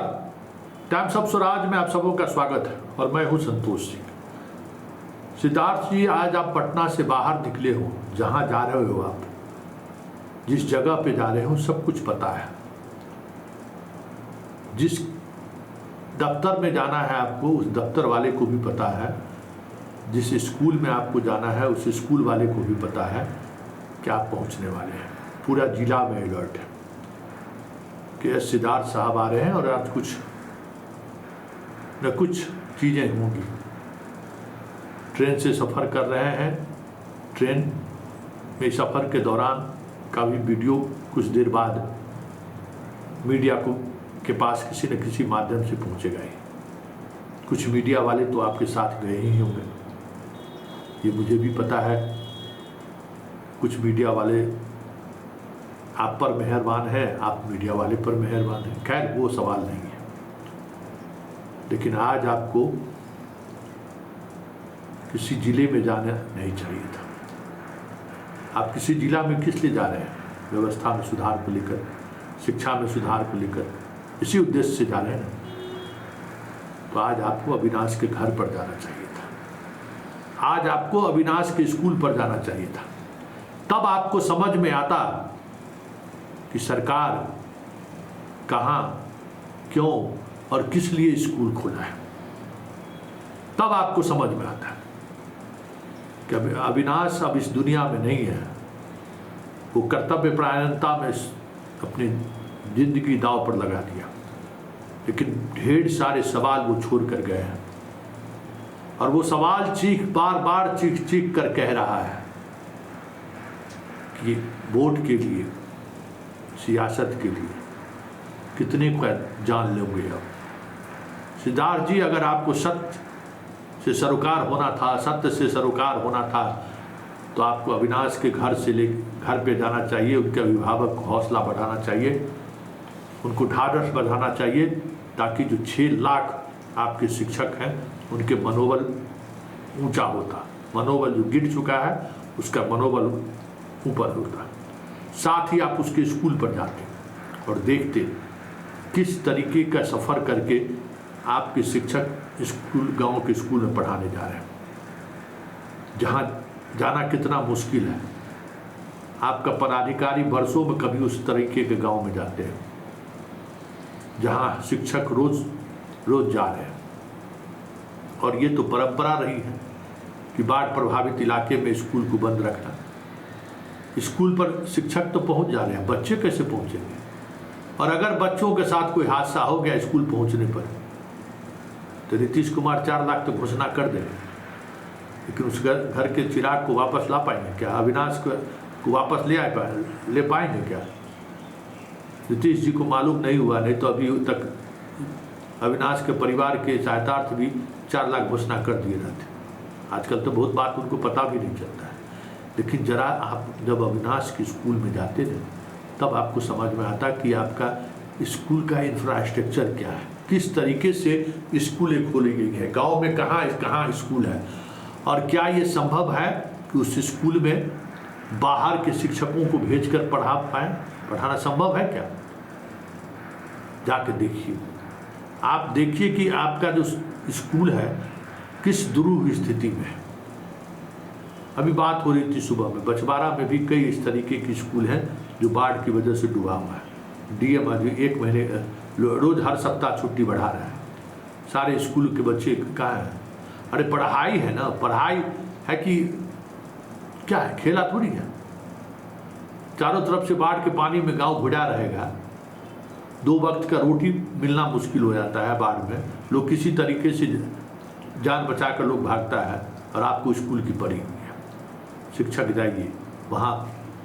नमस्कार। Times of Swaraj में आप सबों का स्वागत है और मैं हूं संतोष सिंह। सिद्धार्थ जी, आज आप पटना से बाहर निकले हो, जहां जा रहे हो आप, जिस जगह पे जा रहे हो सब कुछ पता है। जिस दफ्तर में जाना है आपको, उस दफ्तर वाले को भी पता है। जिस स्कूल में आपको जाना है, उस स्कूल वाले को भी पता है कि आप पहुंचने वाले हैं। पूरा जिला में अलर्ट है कि सिद्धार्थ साहब आ रहे हैं और आज कुछ न कुछ चीज़ें होंगी। ट्रेन से सफ़र कर रहे हैं। ट्रेन में सफ़र के दौरान का भी वीडियो कुछ देर बाद मीडिया को के पास किसी न किसी माध्यम से पहुंचेगा ही। कुछ मीडिया वाले तो आपके साथ गए ही होंगे, ये मुझे भी पता है। कुछ मीडिया वाले आप पर मेहरबान है, आप मीडिया वाले पर मेहरबान हैं। खैर, वो सवाल नहीं है। लेकिन आज आपको किसी जिले में जाना नहीं चाहिए था। आप किसी जिला में किस लिए जा रहे हैं? व्यवस्था में सुधार को लेकर, शिक्षा में सुधार को लेकर, इसी उद्देश्य से जा रहे हैं। तो आज आपको अविनाश के घर पर जाना चाहिए था। आज आपको अविनाश के स्कूल पर जाना चाहिए था। तब आपको समझ में आता कि सरकार कहाँ, क्यों और किस लिए स्कूल खोला है। तब आपको समझ में आता है कि अविनाश अब इस दुनिया में नहीं है। वो कर्तव्य परायणता में अपनी जिंदगी दांव पर लगा दिया, लेकिन ढेर सारे सवाल वो छोड़ कर गए हैं। और वो सवाल बार बार चीख कर कह रहा है कि वोट के लिए, सियासत के लिए कितने को जान लोगे आप। सिद्धार्थ जी, अगर आपको सत्य से सरोकार होना था, सत्य से सरोकार होना था, तो आपको अविनाश के घर पे जाना चाहिए। उनके अभिभावक को हौसला बढ़ाना चाहिए, उनको ढाढ़स बढ़ाना चाहिए, ताकि जो 6 लाख आपके शिक्षक हैं उनके मनोबल ऊंचा होता। मनोबल जो गिर चुका है उसका मनोबल ऊपर होता। साथ ही आप उसके स्कूल पर जाते और देखते किस तरीके का सफ़र करके आपके शिक्षक स्कूल, गांव के स्कूल में पढ़ाने जा रहे हैं, जहां जाना कितना मुश्किल है। आपका पदाधिकारी वर्षों में कभी उस तरीके के गांव में जाते हैं जहां शिक्षक रोज जा रहे हैं। और ये तो परंपरा रही है कि बाढ़ प्रभावित इलाके में स्कूल को बंद रखना। स्कूल पर शिक्षक तो पहुंच जा रहे हैं, बच्चे कैसे पहुंचेंगे? और अगर बच्चों के साथ कोई हादसा हो गया स्कूल पहुंचने पर, तो नीतीश कुमार 4 लाख तो घोषणा कर देंगे, लेकिन उस घर के चिराग को वापस ला पाएंगे क्या? अविनाश को वापस ले पाएंगे क्या? नीतीश जी को मालूम नहीं हुआ, नहीं तो अभी तक अविनाश के परिवार के सहायतार्थ भी 4 लाख घोषणा कर दिए जाते। आजकल तो बहुत बात उनको पता भी नहीं चलता है। लेकिन जरा आप जब अविनाश के स्कूल में जाते थे, तब आपको समझ में आता कि आपका स्कूल का इंफ्रास्ट्रक्चर क्या है, किस तरीके से स्कूलें खोली गई हैं, गांव में कहाँ स्कूल है, और क्या ये संभव है कि उस स्कूल में बाहर के शिक्षकों को भेजकर पढ़ाना संभव है क्या? जाके देखिए। आप देखिए कि आपका जो स्कूल है किस दुरूह स्थिति में है। अभी बात हो रही थी सुबह में, बछवाड़ा में भी कई इस तरीके की स्कूल हैं जो बाढ़ की वजह से डूबा हुआ है। डीएम अभी 1 महीने रोज हर सप्ताह छुट्टी बढ़ा रहा है। सारे स्कूल के बच्चे कहाँ हैं? अरे पढ़ाई है ना, पढ़ाई है कि क्या है? खेला थोड़ी है। चारों तरफ से बाढ़ के पानी में गांव घुटा रहेगा। 2 वक्त का रोटी मिलना मुश्किल हो जाता है बाढ़ में। लोग किसी तरीके से जान बचा कर लोग भागता है, और आपको स्कूल की पड़ी हुई है। शिक्षक जाइए वहाँ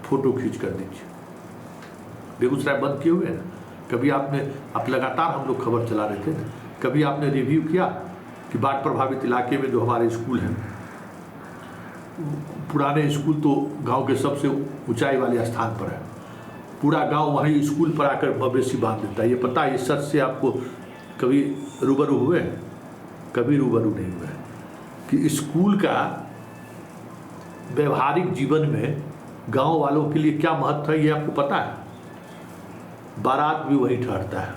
फोटो खींच कर दीजिए। बेगूसराय बंद किए हुए हैं ना, कभी आप लगातार हम लोग खबर चला रहे थे ना, कभी आपने रिव्यू किया कि बाढ़ प्रभावित इलाके में जो हमारे स्कूल हैं, पुराने स्कूल तो गांव के सबसे ऊंचाई वाले स्थान पर है, पूरा गांव वहीं स्कूल पर आकर मवेशी बांध देता है। ये पता है? इस सच से आपको कभी रूबरू हुए? कभी रूबरू नहीं हुए कि स्कूल का व्यवहारिक जीवन में गांव वालों के लिए क्या महत्व है, ये आपको पता है? बारात भी वहीं ठहरता है,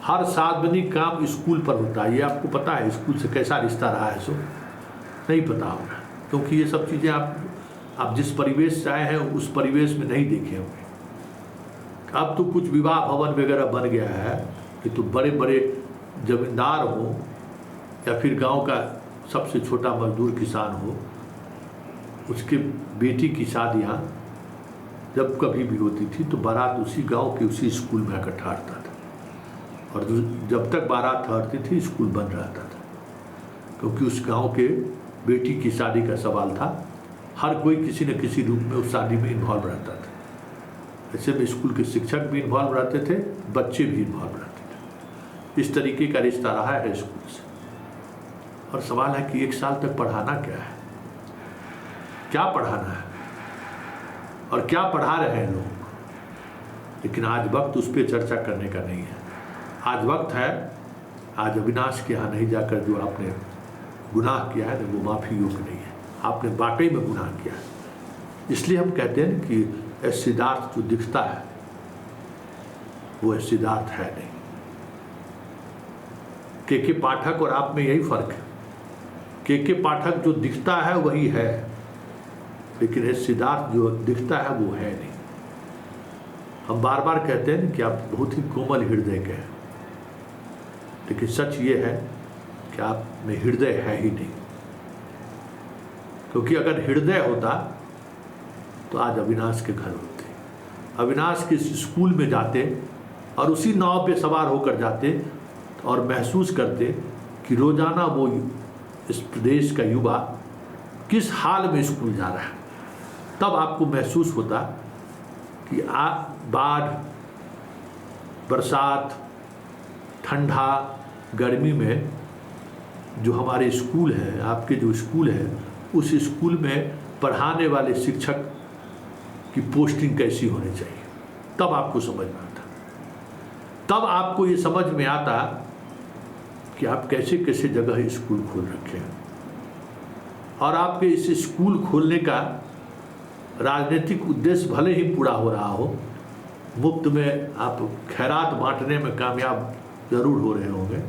हर सार्वजनिक काम स्कूल पर होता है। ये आपको पता है स्कूल से कैसा रिश्ता रहा है? सो नहीं पता होगा, क्योंकि ये सब चीज़ें आप जिस परिवेश से आए हैं उस परिवेश में नहीं देखे होंगे। अब तो कुछ विवाह भवन वगैरह बन गया है कि तो बड़े बड़े जमींदार हो या फिर गांव का सबसे छोटा मजदूर किसान हो, उसके बेटी की शादियाँ जब कभी भी होती थी तो बारात उसी गांव के उसी स्कूल में आकर ठहरता था, और जब तक बारात ठहरती थी स्कूल बंद रहता था, क्योंकि उस गांव के बेटी की शादी का सवाल था। हर कोई किसी न किसी रूप में उस शादी में इन्वॉल्व रहता था। ऐसे में स्कूल के शिक्षक भी इन्वॉल्व रहते थे, बच्चे भी इन्वॉल्व रहते थे। इस तरीके का रिश्ता रहा है स्कूल से। और सवाल है कि 1 साल तक पढ़ाना क्या है, क्या पढ़ाना है और क्या पढ़ा रहे हैं लोग। लेकिन आज वक्त उस पर चर्चा करने का नहीं है। आज वक्त है, आज अविनाश के यहाँ नहीं जाकर जो आपने गुनाह किया है वो माफ़ी योग्य नहीं है। आपने वाकई में गुनाह किया है। इसलिए हम कहते हैं कि सिद्धार्थ जो दिखता है वो सिद्धार्थ है नहीं। के पाठक और आप में यही फर्क है। के पाठक जो दिखता है वही है, लेकिन सिद्धार्थ जो दिखता है वो है नहीं। हम बार बार कहते हैं कि आप बहुत ही कोमल हृदय के हैं, लेकिन सच ये है कि आप में हृदय है ही नहीं। क्योंकि अगर हृदय होता तो आज अविनाश के घर होते, अविनाश के स्कूल में जाते और उसी नाव पे सवार होकर जाते और महसूस करते कि रोजाना वो इस प्रदेश का युवा किस हाल में स्कूल जा रहा है। तब आपको महसूस होता कि बाढ़, बरसात, ठंडा, गर्मी में जो हमारे स्कूल है, आपके जो स्कूल है, उस स्कूल में पढ़ाने वाले शिक्षक की पोस्टिंग कैसी होनी चाहिए। तब आपको समझ में आता, तब आपको ये समझ में आता कि आप कैसे कैसे जगह स्कूल खोल रखे हैं। और आपके इस स्कूल खोलने का राजनीतिक उद्देश्य भले ही पूरा हो रहा हो, मुफ्त में आप खैरात बांटने में कामयाब जरूर हो रहे होंगे,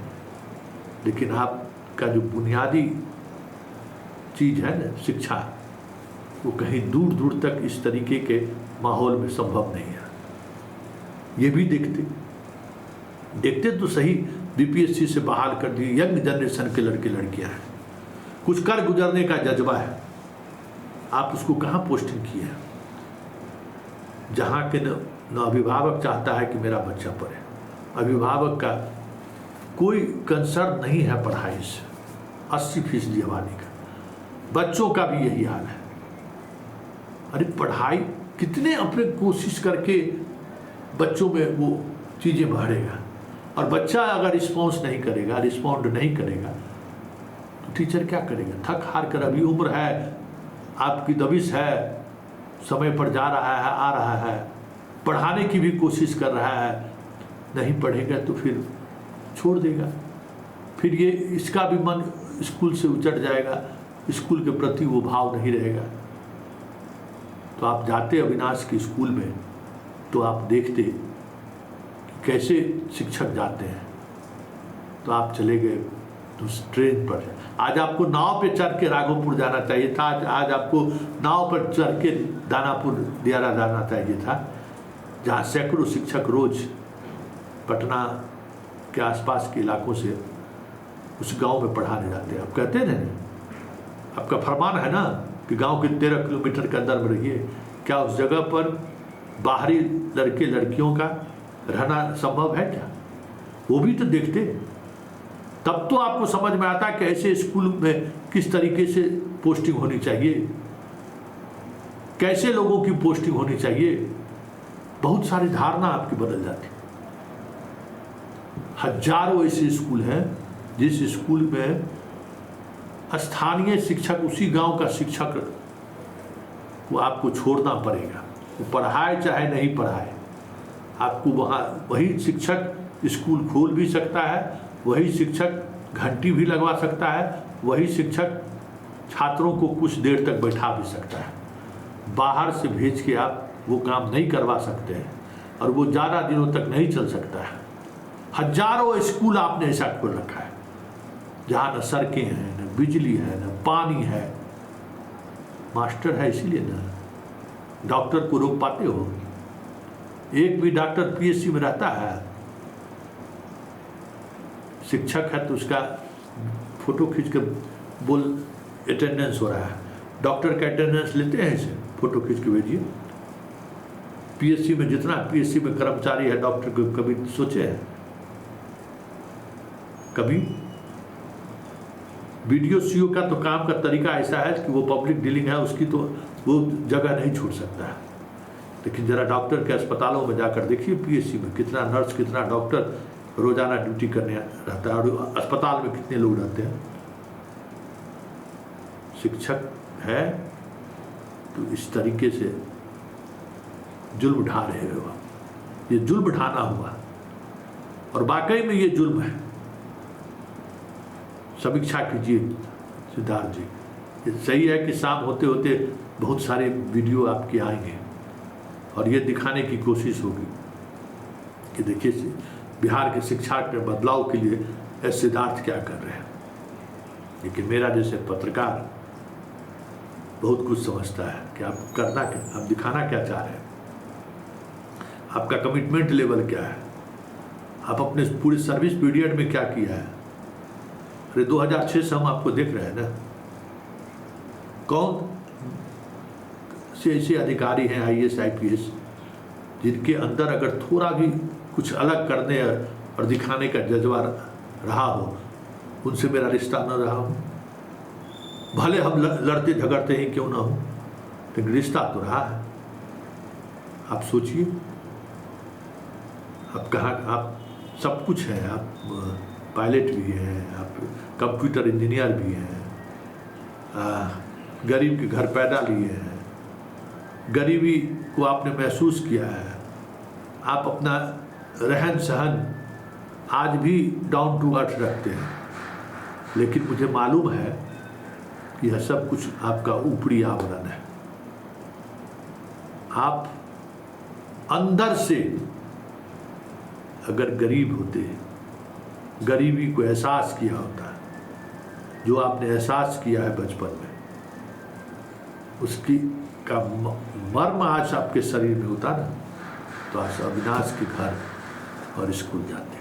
लेकिन आपका जो बुनियादी चीज़ है ना, शिक्षा, वो कहीं दूर दूर तक इस तरीके के माहौल में संभव नहीं है। ये भी देखते तो सही बीपीएससी से बहाल कर दी यंग जनरेशन के लड़के लड़कियां हैं, कुछ कर गुजरने का जज्बा है, आप उसको कहाँ पोस्टिंग किए हैं? जहाँ के न अभिभावक चाहता है कि मेरा बच्चा पढ़े, अभिभावक का कोई कंसर्न नहीं है पढ़ाई से, 80% आबादी का, बच्चों का भी यही हाल है। अरे पढ़ाई कितने अपने कोशिश करके बच्चों में वो चीज़ें भरेगा, और बच्चा अगर रिस्पॉन्स नहीं करेगा, रिस्पॉन्ड नहीं करेगा तो टीचर क्या करेगा? थक हार कर, अभी उम्र है, आपकी दबिश है, समय पर जा रहा है, आ रहा है, पढ़ाने की भी कोशिश कर रहा है, नहीं पढ़ेगा तो फिर छोड़ देगा, फिर ये इसका भी मन स्कूल से उचट जाएगा, स्कूल के प्रति वो भाव नहीं रहेगा। तो आप जाते अविनाश के स्कूल में तो आप देखते कैसे शिक्षक जाते हैं, तो आप चले गए उस ट्रेन पर। आज आपको नाव पे चढ़ के राघोपुर जाना चाहिए था, आज आपको नाव पर चढ़ के दानापुर दियारा जाना चाहिए था, जहाँ सैकड़ों शिक्षक रोज पटना के आसपास के इलाकों से उस गांव में पढ़ाने जाते हैं। आप कहते हैं ना, आपका फरमान है ना कि गांव के 13 किलोमीटर के अंदर में रहिए। क्या उस जगह पर बाहरी लड़के लड़कियों का रहना संभव है क्या? वो भी तो देखते, तब तो आपको समझ में आता है कि ऐसे स्कूल में किस तरीके से पोस्टिंग होनी चाहिए, कैसे लोगों की पोस्टिंग होनी चाहिए। बहुत सारी धारणा आपकी बदल जाती। हजारों ऐसे स्कूल हैं जिस स्कूल में स्थानीय शिक्षक, उसी गांव का शिक्षक वो आपको छोड़ना पड़ेगा, वो पढ़ाए चाहे नहीं पढ़ाए, आपको वहाँ वही शिक्षक स्कूल खोल भी सकता है, वही शिक्षक घंटी भी लगवा सकता है, वही शिक्षक छात्रों को कुछ देर तक बैठा भी सकता है। बाहर से भेज के आप वो काम नहीं करवा सकते हैं, और वो ज़्यादा दिनों तक नहीं चल सकता है। हजारों स्कूल आपने ऐसा खोल रखा है जहाँ न सड़कें हैं, न बिजली है, न पानी है। मास्टर है इसीलिए ना डॉक्टर को रोक पाते हो। एक भी डॉक्टर पीएससी में रहता है? शिक्षक है तो उसका फोटो खींच के बोल अटेंडेंस हो रहा है। डॉक्टर का अटेंडेंस लेते हैं इसे, फोटो खींच के भेजिए। पीएससी में जितना पीएससी में कर्मचारी है डॉक्टर को कभी सोचे हैं? कभी? वीडियो सीओ का तो काम का तरीका ऐसा है कि वो पब्लिक डीलिंग है, उसकी तो वो जगह नहीं छोड़ सकता है। लेकिन जरा डॉक्टर के अस्पतालों में जाकर देखिए, पीएससी में कितना नर्स, कितना डॉक्टर रोजाना ड्यूटी करने रहता है, और अस्पताल में कितने लोग रहते हैं। शिक्षक है तो इस तरीके से जुल्म ढा रहे हो। ये जुल्म ढाना हुआ, और वाकई में ये जुल्म है। समीक्षा कीजिए सिद्धार्थ जी। ये सही है कि शाम होते होते बहुत सारे वीडियो आपके आएंगे और ये दिखाने की कोशिश होगी कि देखिए बिहार के शिक्षा के बदलाव के लिए सिद्धार्थ क्या कर रहे हैं। लेकिन मेरा जैसे पत्रकार बहुत कुछ समझता है कि आप करना क्या, आप दिखाना क्या चाह रहे हैं, आपका कमिटमेंट लेवल क्या है, आप अपने पूरे सर्विस पीरियड में क्या किया है। अरे 2006 से हम आपको देख रहे हैं ना, कौन से ऐसे अधिकारी हैं आईएएस आईपीएस जिनके अंदर अगर थोड़ा भी कुछ अलग करने और दिखाने का जज्बा रहा हो, उनसे मेरा रिश्ता न रहा हो। भले हम लड़ते झगड़ते ही क्यों ना हो, लेकिन रिश्ता तो रहा है। आप सोचिए, आप कहाँ, आप सब कुछ हैं, आप पायलट भी हैं, आप कंप्यूटर इंजीनियर भी हैं, गरीब के घर पैदा लिए हैं, गरीबी को आपने महसूस किया है, आप अपना रहन सहन आज भी डाउन टू अर्थ रखते हैं। लेकिन मुझे मालूम है कि यह सब कुछ आपका ऊपरी आवरण है। आप अंदर से अगर गरीब होते, गरीबी को एहसास किया होता, जो आपने एहसास किया है बचपन में, उसकी का मर्म आज आपके शरीर में होता ना, तो आज अविनाश के घर और स्कूल जाते।